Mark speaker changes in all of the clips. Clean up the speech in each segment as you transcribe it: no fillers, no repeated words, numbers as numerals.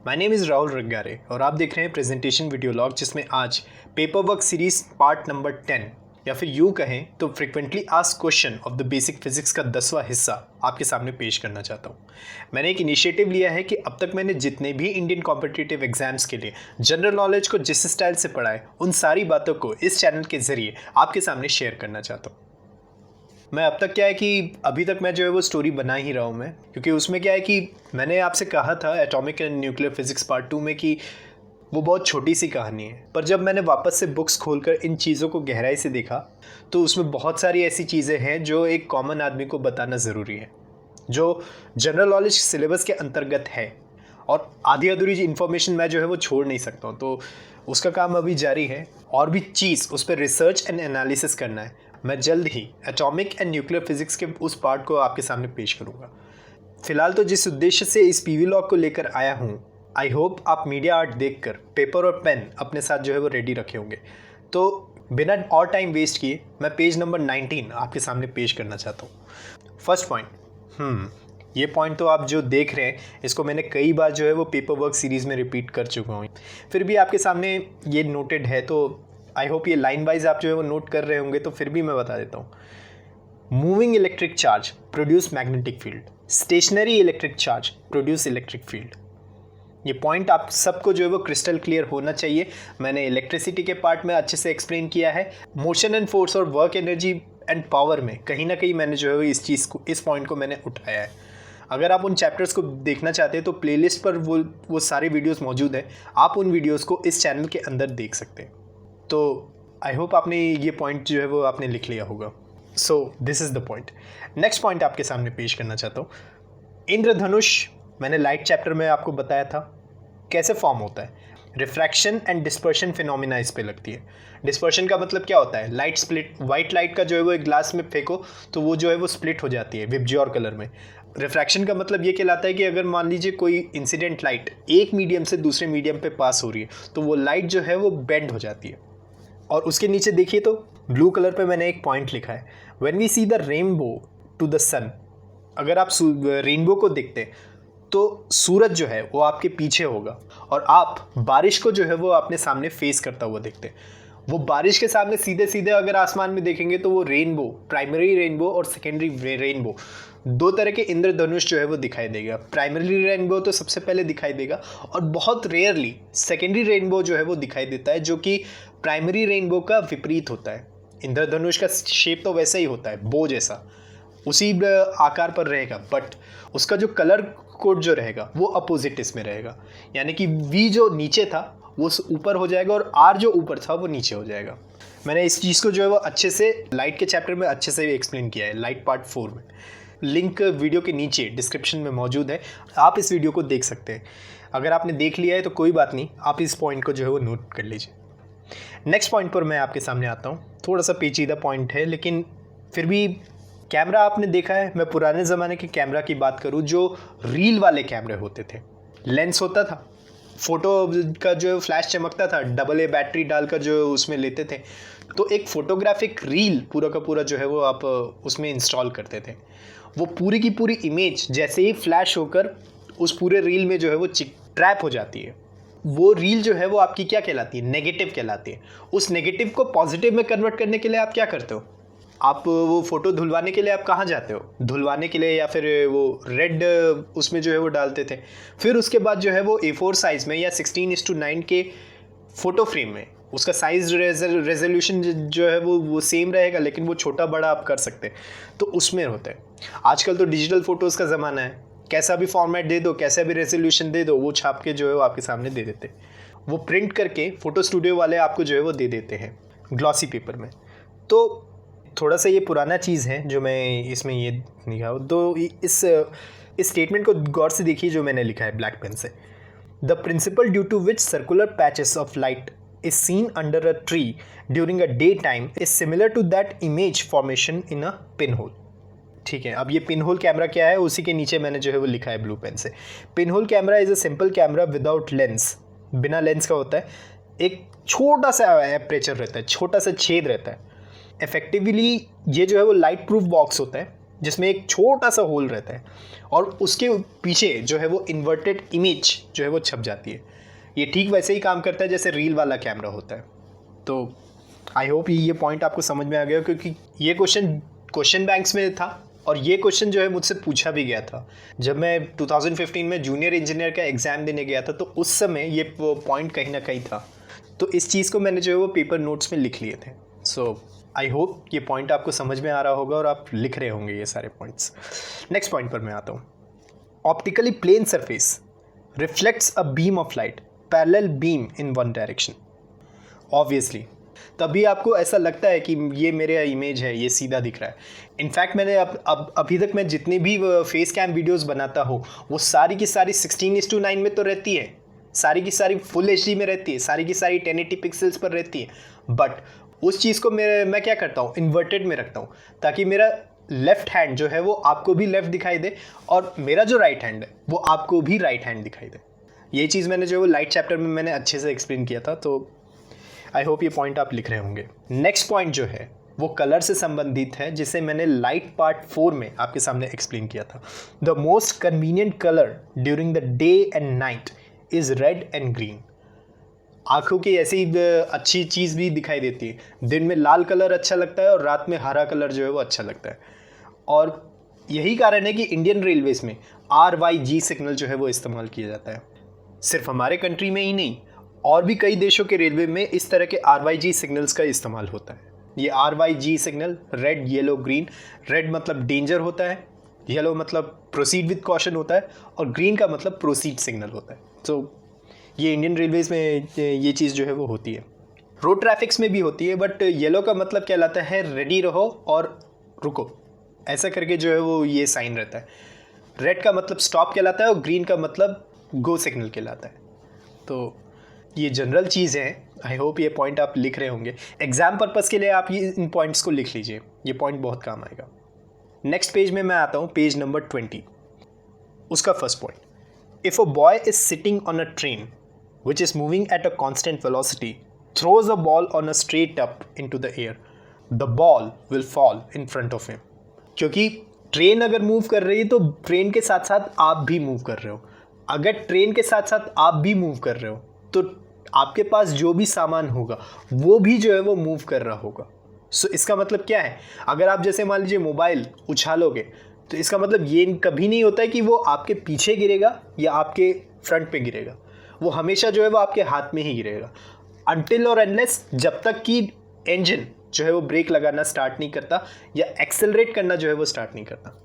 Speaker 1: My name is Rahul Rangare और आप देख रहे हैं प्रेजेंटेशन वीडियो लॉग, जिसमें आज paper work series part number 10 या फिर यूँ कहें तो frequently asked question of the basic physics का 10वां हिस्सा आपके सामने पेश करना चाहता हूँ। मैंने एक इनिशिएटिव लिया है कि अब तक मैंने जितने भी इंडियन कॉम्पिटिटिव एग्जाम्स के लिए जनरल नॉलेज को जिस स्टाइल से पढ़ा है, उन सारी बातों को इस चैनल के ज़रिए आपके सामने शेयर करना चाहता हूँ। मैं अब तक क्या है कि अभी तक मैं जो है वो स्टोरी बना ही रहा हूँ मैं, क्योंकि उसमें क्या है कि मैंने आपसे कहा था atomic and nuclear physics part 2 में कि वो बहुत छोटी सी कहानी है, पर जब मैंने वापस से बुक्स खोलकर इन चीज़ों को गहराई से देखा तो उसमें बहुत सारी ऐसी चीज़ें हैं जो एक कॉमन आदमी को बताना ज़रूरी है, जो जनरल नॉलेज सिलेबस के अंतर्गत है, और आधी अधूरी इन्फॉर्मेशन मैं जो है वो छोड़ नहीं सकता हूँ। तो उसका काम अभी जारी है और भी चीज़ उस पर रिसर्च एंड एनालिसिस करना है। मैं जल्द ही एटॉमिक एंड न्यूक्लियर फिजिक्स के उस पार्ट को आपके सामने पेश करूँगा। फिलहाल तो जिस उद्देश्य से इस पीवी लॉग को लेकर आया हूँ, आई होप आप मीडिया आर्ट देखकर पेपर और पेन अपने साथ जो है वो रेडी रखे होंगे। तो बिना और टाइम वेस्ट किए मैं पेज नंबर 19 आपके सामने पेश करना चाहता हूँ। फर्स्ट पॉइंट, ये पॉइंट तो आप जो देख रहे हैं इसको मैंने कई बार जो है वो पेपर वर्क सीरीज़ में रिपीट कर चुका हूँ, फिर भी आपके सामने ये नोटेड है, तो आई होप ये लाइन वाइज आप जो है वो नोट कर रहे होंगे, तो फिर भी मैं बता देता हूँ। Moving electric charge produce magnetic field, stationary electric charge produce electric field. ये पॉइंट आप सबको जो है वो क्रिस्टल क्लियर होना चाहिए। मैंने इलेक्ट्रिसिटी के पार्ट में अच्छे से एक्सप्लेन किया है। मोशन एंड फोर्स और वर्क एनर्जी एंड पावर में कहीं ना कहीं मैंने जो है वो इस पॉइंट को मैंने उठाया है। अगर आप उन चैप्टर्स को देखना चाहते हैं तो प्लेलिस्ट पर वो सारे वीडियोस मौजूद हैं, आप उन वीडियोस को इस चैनल के अंदर देख सकते हैं। तो आई होप आपने ये पॉइंट जो है वो आपने लिख लिया होगा। So this is the point. Next point आपके सामने पेश करना चाहता हूँ। इंद्रधनुष मैंने लाइट चैप्टर में आपको बताया था कैसे फॉर्म होता है। रिफ्रैक्शन एंड डिस्पर्शन फिनोमिना इस पे लगती है। डिस्पर्शन का मतलब क्या होता है? लाइट स्प्लिट, वाइट लाइट का जो है वो एक ग्लास में फेंको तो वो जो है वो स्प्लिट हो जाती है विबज्योर कलर में। रिफ्रैक्शन का मतलब ये कहलाता है कि अगर मान लीजिए कोई इंसिडेंट लाइट एक मीडियम से दूसरे मीडियम पे पास हो रही है तो वो लाइट जो है वो बेंड हो जाती है। और उसके नीचे देखिए तो ब्लू कलर पे मैंने एक पॉइंट लिखा है, when we see the rainbow to the sun. अगर आप रेनबो को देखते हैं तो सूरज जो है वो आपके पीछे होगा और आप बारिश को जो है वो अपने सामने फेस करता हुआ देखते हैं। वो बारिश के सामने सीधे सीधे अगर आसमान में देखेंगे तो वो रेनबो, प्राइमरी रेनबो और सेकेंडरी रेनबो, दो तरह के इंद्रधनुष जो है वो दिखाई देगा। प्राइमरी रेनबो तो सबसे पहले दिखाई देगा और बहुत रेयरली सेकेंडरी रेनबो जो है वो दिखाई देता है, जो कि प्राइमरी रेनबो का विपरीत होता है। इंद्रधनुष का शेप तो वैसा ही होता है, बो जैसा, उसी आकार पर रहेगा, बट उसका जो कलर कोड जो रहेगा वो अपोजिट इसमें रहेगा। यानी कि वी जो नीचे था वो ऊपर हो जाएगा और आर जो ऊपर था वो नीचे हो जाएगा। मैंने इस चीज़ को जो है वो अच्छे से लाइट के चैप्टर में अच्छे से एक्सप्लेन किया है, लाइट पार्ट 4 में। लिंक वीडियो के नीचे डिस्क्रिप्शन में मौजूद है, आप इस वीडियो को देख सकते हैं। अगर आपने देख लिया है तो कोई बात नहीं, आप इस पॉइंट को जो है वो नोट कर लीजिए। नेक्स्ट पॉइंट पर मैं आपके सामने आता हूँ। थोड़ा सा पेचीदा पॉइंट है, लेकिन फिर भी कैमरा आपने देखा है। मैं पुराने ज़माने के कैमरा की बात करूँ, जो रील वाले कैमरे होते थे, लेंस होता था, फ़ोटो का जो फ्लैश चमकता था, AA बैटरी डालकर जो उसमें लेते थे, तो एक फ़ोटोग्राफिक रील पूरा का पूरा जो है वो आप उसमें इंस्टॉल करते थे। वो पूरी की पूरी इमेज जैसे ही फ्लैश होकर उस पूरे रील में जो है वो ट्रैप हो जाती है। वो रील जो है वो आपकी क्या कहलाती है? नेगेटिव कहलाती है। उस नेगेटिव को पॉजिटिव में कन्वर्ट करने के लिए आप क्या करते हो? आप वो फ़ोटो धुलवाने के लिए आप कहाँ जाते हो? धुलवाने के लिए, या फिर वो रेड उसमें जो है वो डालते थे। फिर उसके बाद जो है वो A4 साइज़ में या 16:9 के फ़ोटो फ्रेम में, उसका साइज़ रेजोल्यूशन जो है वो सेम रहेगा, लेकिन वो छोटा बड़ा आप कर सकते हैं, तो उसमें होता है। आजकल तो डिजिटल फ़ोटोज़ का ज़माना है, कैसा भी फॉर्मेट दे दो, कैसा भी रेजोल्यूशन दे दो, वो छाप के जो है वो आपके सामने दे देते हैं। वो प्रिंट करके फ़ोटो स्टूडियो वाले आपको जो है वो दे देते हैं ग्लॉसी पेपर में। तो थोड़ा सा ये पुराना चीज़ है जो मैं इसमें ये लिखा हूँ, तो इस स्टेटमेंट को गौर से देखिए जो मैंने लिखा है ब्लैक पेन से। The principle due to which circular patches of light is seen under a tree during a day time is similar to that image formation in a pin hole. ठीक है, अब ये पिन होल कैमरा क्या है, उसी के नीचे मैंने जो है वो लिखा है ब्लू पेन से। Pin hole camera is a simple camera without lens, बिना लेंस का होता है। एक छोटा सा एपरेचर रहता है, छोटा सा छेद रहता है। इफेक्टिवली ये जो है वो लाइट प्रूफ बॉक्स होता है, जिसमें एक छोटा सा होल रहता है और उसके पीछे जो है वो इन्वर्टेड इमेज जो है वो छप जाती है। ये ठीक वैसे ही काम करता है जैसे रील वाला कैमरा होता है। तो आई होप ये पॉइंट आपको समझ में आ गया, क्योंकि ये क्वेश्चन बैंक्स में था और ये क्वेश्चन जो है मुझसे पूछा भी गया था जब मैं 2015 में जूनियर इंजीनियर का एग्ज़ाम देने गया था। तो उस समय ये पॉइंट कहीं ना कहीं था, तो इस चीज़ को मैंने जो है वो पेपर नोट्स में लिख लिए थे। सो आई होप ये पॉइंट आपको समझ में आ रहा होगा और आप लिख रहे होंगे ये सारे पॉइंट्स। नेक्स्ट पॉइंट पर मैं आता हूँ। Optically plane surface reflects a beam of light parallel beam in one direction. Obviously तभी आपको ऐसा लगता है कि ये मेरा इमेज है, ये सीधा दिख रहा है। इनफैक्ट मैंने अभी तक मैं जितनी भी फेस कैम वीडियोस बनाता हूँ वो सारी की सारी 16:9 में तो रहती है, सारी की सारी फुल HD में रहती है, सारी की सारी 1080 पिक्सल्स पर रहती है। बट उस चीज़ को मैं क्या करता हूँ, इन्वर्टेड में रखता हूँ ताकि मेरा लेफ्ट हैंड जो है वो आपको भी लेफ्ट दिखाई दे और मेरा जो राइट हैंड है वो आपको भी राइट हैंड दिखाई दे। ये चीज़ मैंने जो वो लाइट चैप्टर में मैंने अच्छे से एक्सप्लेन किया था। तो आई होप ये पॉइंट आप लिख रहे होंगे। नेक्स्ट पॉइंट जो है वो कलर से संबंधित है, जिसे मैंने लाइट पार्ट 4 में आपके सामने एक्सप्लेन किया था। The most convenient colour during the day and night is red and green. आंखों की ऐसी अच्छी चीज़ भी दिखाई देती है, दिन में लाल कलर अच्छा लगता है और रात में हरा कलर जो है वो अच्छा लगता है। और यही कारण है कि इंडियन रेलवेज में RYG सिग्नल जो है वो इस्तेमाल किया जाता है। सिर्फ हमारे कंट्री में ही नहीं, और भी कई देशों के रेलवे में इस तरह के RYG सिग्नल्स का इस्तेमाल होता है। ये RYG signal red yellow green, red मतलब डेंजर होता है, येलो मतलब प्रोसीड विद कॉशन होता है और ग्रीन का मतलब प्रोसीड सिग्नल होता है। तो ये इंडियन रेलवेज में ये चीज़ जो है वो होती है। रोड ट्रैफिक्स में भी होती है, बट येलो का मतलब कहलाता है रेडी रहो और रुको, ऐसा करके जो है वो ये साइन रहता है। रेड का मतलब स्टॉप कहलाता है और ग्रीन का मतलब गो सिग्नल कहलाता है। तो ये जनरल चीज़ है। आई होप ये पॉइंट आप लिख रहे होंगे। एग्जाम पर्पज़ के लिए आप ये इन पॉइंट्स को लिख लीजिए, ये पॉइंट बहुत काम आएगा। नेक्स्ट पेज में मैं आता हूँ, पेज नंबर 20। उसका first point, if a boy is sitting on a train which is moving at a constant velocity throws a ball on a straight up into the air, the ball will fall in front of him। क्योंकि train अगर move कर रही है तो train के साथ साथ आप भी मूव कर रहे हो। अगर ट्रेन के साथ साथ आप भी मूव कर रहे हो तो आपके पास जो भी सामान होगा वो भी जो है वो मूव कर रहा होगा। सो इसका मतलब क्या है, अगर आप जैसे मान लीजिए मोबाइल उछालोगे तो इसका मतलब ये कभी नहीं होता है कि वो आपके पीछे गिरेगा या आपके फ्रंट पे गिरेगा। वो हमेशा जो है वो आपके हाथ में ही गिरेगा, अनटिल और अनलेस जब तक कि इंजन जो है वो ब्रेक लगाना स्टार्ट नहीं करता या एक्सेलरेट करना जो है वो स्टार्ट नहीं करता।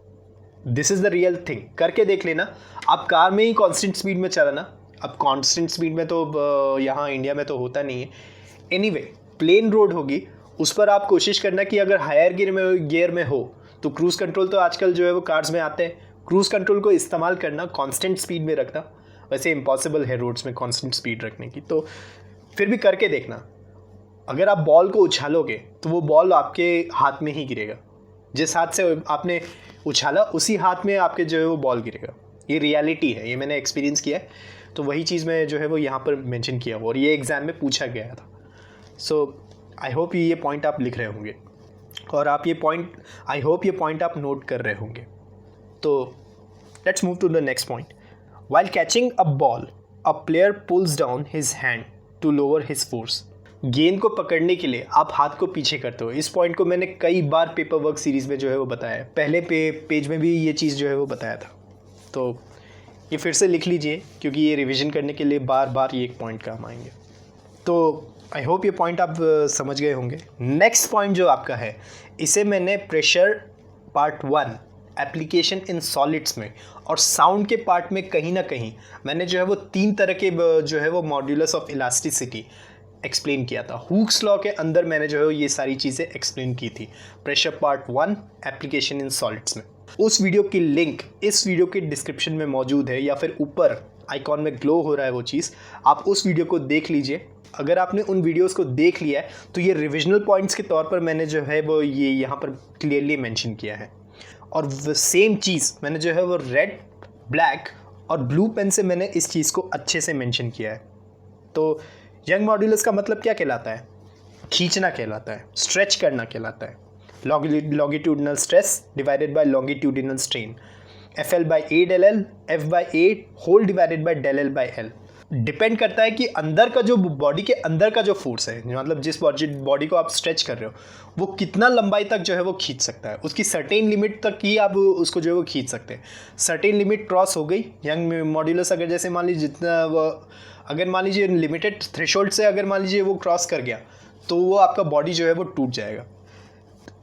Speaker 1: This is the real thing. करके देख लेना। आप कार में ही कांस्टेंट स्पीड में चलाना। अब कांस्टेंट स्पीड में तो यहाँ इंडिया में तो होता नहीं है। एनीवे प्लेन रोड होगी उस पर आप कोशिश करना कि अगर हायर गियर में हो तो क्रूज़ कंट्रोल तो आजकल जो है वो कार्स में आते हैं, क्रूज़ कंट्रोल को इस्तेमाल करना, कांस्टेंट स्पीड में रखना। वैसे इम्पॉसिबल है रोड्स में कांस्टेंट स्पीड रखने की, तो फिर भी करके देखना। अगर आप बॉल को उछालोगे तो वो बॉल आपके हाथ में ही गिरेगा। जिस हाथ से आपने उछाला उसी हाथ में आपके जो है वो बॉल गिरेगा। ये रियलिटी है, ये मैंने एक्सपीरियंस किया है। तो वही चीज़ मैं जो है वो यहाँ पर मेंशन किया हुआ और ये एग्ज़ाम में पूछा गया था। सो आई होप ये पॉइंट आप लिख रहे होंगे और आप आई होप ये पॉइंट आप नोट कर रहे होंगे। तो let's move to the next point. While catching a ball, a player pulls down his hand to lower his force। गेंद को पकड़ने के लिए आप हाथ को पीछे करते हो। इस पॉइंट को मैंने कई बार पेपर वर्क सीरीज़ में जो है वो बताया है। पहले पेज में भी ये चीज़ जो है वो बताया था। तो ये फिर से लिख लीजिए क्योंकि ये रिवीजन करने के लिए बार बार ये एक पॉइंट काम आएंगे। तो आई होप ये पॉइंट आप समझ गए होंगे। नेक्स्ट पॉइंट जो आपका है, इसे मैंने pressure part 1 application in solids में और साउंड के पार्ट में कहीं ना कहीं मैंने जो है वो 3 तरह के जो है वो मॉड्यूलस ऑफ इलास्टिसिटी एक्सप्लेन किया था। हुक्स लॉ के अंदर मैंने जो है ये सारी चीज़ें एक्सप्लेन की थी pressure part 1 application in solids में। उस वीडियो की लिंक इस वीडियो के डिस्क्रिप्शन में मौजूद है या फिर ऊपर आइकॉन में ग्लो हो रहा है वो चीज़, आप उस वीडियो को देख लीजिए। अगर आपने उन वीडियोस को देख लिया है तो ये रिविजनल पॉइंट्स के तौर पर मैंने जो है वो ये यहाँ पर क्लियरली मेंशन किया है। और सेम चीज़ मैंने जो है वो रेड, ब्लैक और ब्लू पेन से मैंने इस चीज़ को अच्छे से मेंशन किया है। तो यंग मॉड्यूलस का मतलब क्या कहलाता है? खींचना कहलाता है, स्ट्रेच करना कहलाता है। longitudinal stress divided by longitudinal strain, FL by A del L, F by A whole divided by del L by L। Depend करता है कि अंदर का जो बॉडी के अंदर का जो फोर्स है, मतलब जिस बॉडी को आप स्ट्रेच कर रहे हो वो कितना लंबाई तक जो है वो खींच सकता है, उसकी सर्टेन लिमिट तक ही आप उसको जो है वो खींच सकते हैं। सर्टेन लिमिट क्रॉस हो गई, यंग मॉड्यूलस अगर जैसे मान लीजिए जितना वो, अगर मान लीजिए लिमिटेड थ्रेशोल्ड से अगर मान लीजिए वो क्रॉस कर गया तो वो आपका बॉडी जो है वो टूट जाएगा।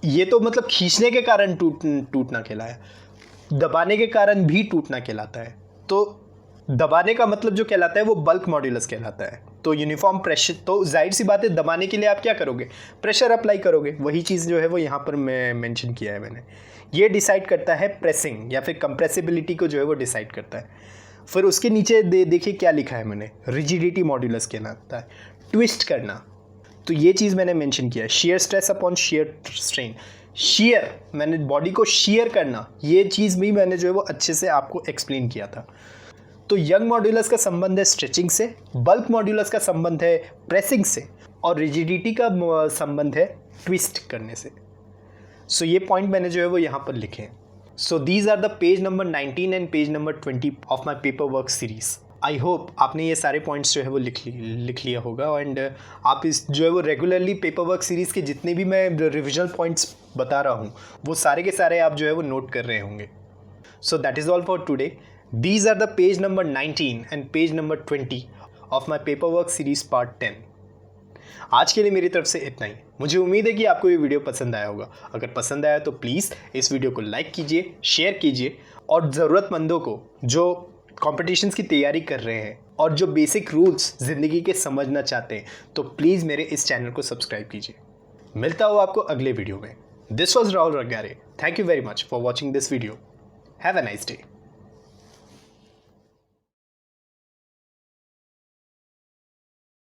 Speaker 1: ये तो मतलब खींचने के कारण टूटना कहलाया, दबाने के कारण भी टूटना कहलाता है। तो दबाने का मतलब जो कहलाता है वो बल्क मॉड्यूलस कहलाता है। तो यूनिफॉर्म प्रेशर, तो जाहिर सी बात है दबाने के लिए आप क्या करोगे, प्रेशर अप्लाई करोगे। वही चीज़ जो है वो यहाँ पर मैं मेंशन किया है मैंने। ये डिसाइड करता है प्रेसिंग या फिर कंप्रेसिबिलिटी को जो है वो डिसाइड करता है। फिर उसके नीचे देखिए क्या लिखा है मैंने, रिजिडिटी मॉड्यूलस कहलाता है, ट्विस्ट करना। तो ये चीज़ मैंने मेंशन किया है, shear stress upon shear strain. Share, मैंने बॉडी को शेयर करना, ये चीज़ भी मैंने जो है वो अच्छे से आपको एक्सप्लेन किया था। तो यंग मॉड्यूलस का संबंध है स्ट्रेचिंग से, बल्क मॉड्यूलस का संबंध है प्रेसिंग से, और रिजिडिटी का संबंध है ट्विस्ट करने से। सो ये पॉइंट मैंने जो है वो यहाँ पर लिखे हैं। So these are the page number 19 and page number 20 of my paper work series. I hope आपने ये सारे पॉइंट्स जो है वो लिख लिया होगा, एंड आप इस जो है वो रेगुलरली पेपर वर्क सीरीज़ के जितने भी मैं रिविजनल पॉइंट्स बता रहा हूँ वो सारे के सारे आप जो है वो नोट कर रहे होंगे। So that is all for today. These are the page number 19 and page number 20 of my paperwork series part 10। आज के लिए मेरी तरफ से इतना ही। मुझे उम्मीद है कि आपको ये वीडियो पसंद आया होगा। अगर पसंद आया तो प्लीज़ इस वीडियो को लाइक कीजिए, शेयर कीजिए, और ज़रूरतमंदों को जो कॉम्पिटिशन्स की तैयारी कर रहे हैं और जो बेसिक रूल्स ज़िंदगी के समझना चाहते हैं तो प्लीज़ मेरे इस चैनल को सब्सक्राइब कीजिए। मिलता हूँ आपको अगले वीडियो में। This was Rahul Rangare. Thank you very much for watching this video. Have a nice day.